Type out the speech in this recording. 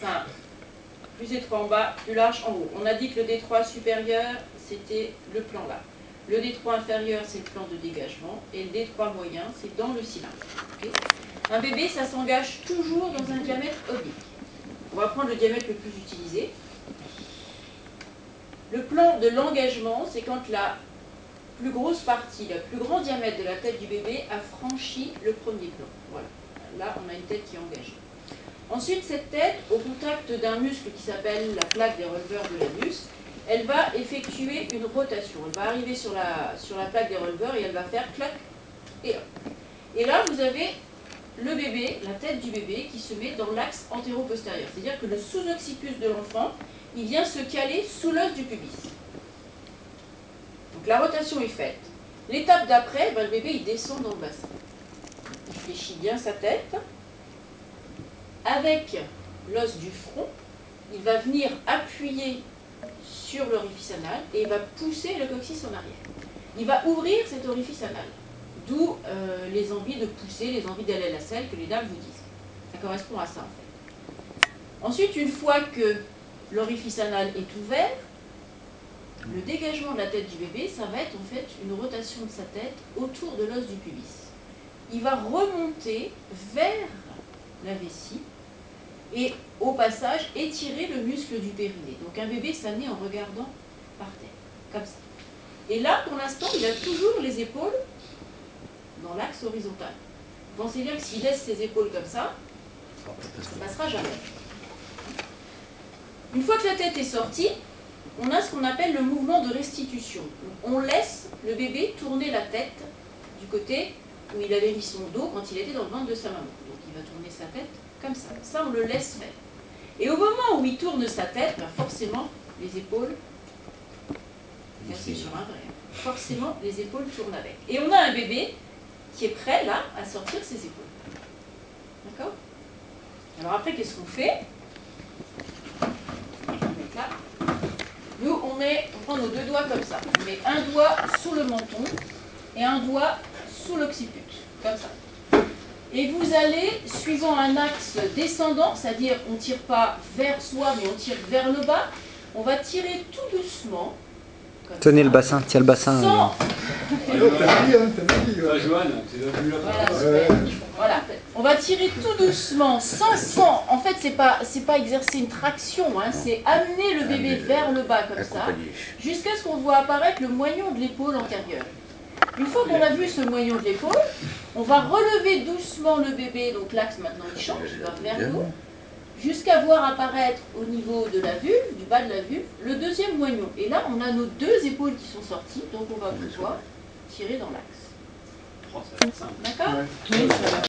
simple. Plus étroit en bas, plus large en haut. On a dit que le détroit supérieur, c'était le plan là. Le détroit inférieur, c'est le plan de dégagement. Et le détroit moyen, c'est dans le cylindre. Okay. Un bébé, ça s'engage toujours dans un diamètre oblique. On va prendre le diamètre le plus utilisé. Le plan de l'engagement, c'est quand la plus grosse partie, le plus grand diamètre de la tête du bébé a franchi le premier plan. Voilà. Là, on a une tête qui est engagée. Ensuite, cette tête, au contact d'un muscle qui s'appelle la plaque des releveurs de l'anus, elle va effectuer une rotation. Elle va arriver sur la plaque des releveurs et elle va faire clac et hop. Et là, vous avez le bébé, la tête du bébé, qui se met dans l'axe antéro-postérieur. C'est-à-dire que le sous-occiput de l'enfant, il vient se caler sous l'os du pubis. Donc la rotation est faite. L'étape d'après, le bébé il descend dans le bassin. Il fléchit bien sa tête. Avec l'os du front, il va venir appuyer sur l'orifice anal et il va pousser le coccyx en arrière. Il va ouvrir cet orifice anal. D'où les envies de pousser, les envies d'aller à la selle que les dames vous disent. Ça correspond à ça en fait. Ensuite, une fois que l'orifice anal est ouvert, le dégagement de la tête du bébé, ça va être en fait une rotation de sa tête autour de l'os du pubis. Il va remonter vers la vessie et au passage étirer le muscle du périnée. Donc un bébé, ça naît en regardant par terre, comme ça. Et là, pour l'instant, il a toujours les épaules dans l'axe horizontal. Pensez bien que s'il laisse ses épaules comme ça ne passera jamais. Une fois que la tête est sortie, on a ce qu'on appelle le mouvement de restitution. On laisse le bébé tourner la tête du côté où il avait mis son dos quand il était dans le ventre de sa maman. Donc il va tourner sa tête comme ça. Ça, on le laisse faire. Et au moment où il tourne sa tête, forcément, les épaules, sur un vrai, forcément, les épaules tournent avec. Et on a un bébé qui est prêt, là, à sortir ses épaules. D'accord? Alors après, qu'est-ce qu'on fait? Là. Nous, on prend nos deux doigts comme ça. On met un doigt sous le menton et un doigt sous l'occiput, comme ça. Et vous allez, suivant un axe descendant, c'est-à-dire on ne tire pas vers soi, mais on tire vers le bas, on va tirer tout doucement. Tenez le bassin, tiens le bassin. Sans... Voilà. On va tirer tout doucement, sans. En fait, c'est pas exercer une traction, hein, c'est amener le bébé vers le bas comme ça, jusqu'à ce qu'on voit apparaître le moignon de l'épaule antérieure. Une fois qu'on a vu ce moignon de l'épaule, on va relever doucement le bébé, donc l'axe maintenant il change, il va vers nous, jusqu'à voir apparaître au niveau de la vulve, du bas de la vulve, le deuxième moignon. Et là, on a nos deux épaules qui sont sorties, donc on va pouvoir tirer dans l'axe. D'accord ?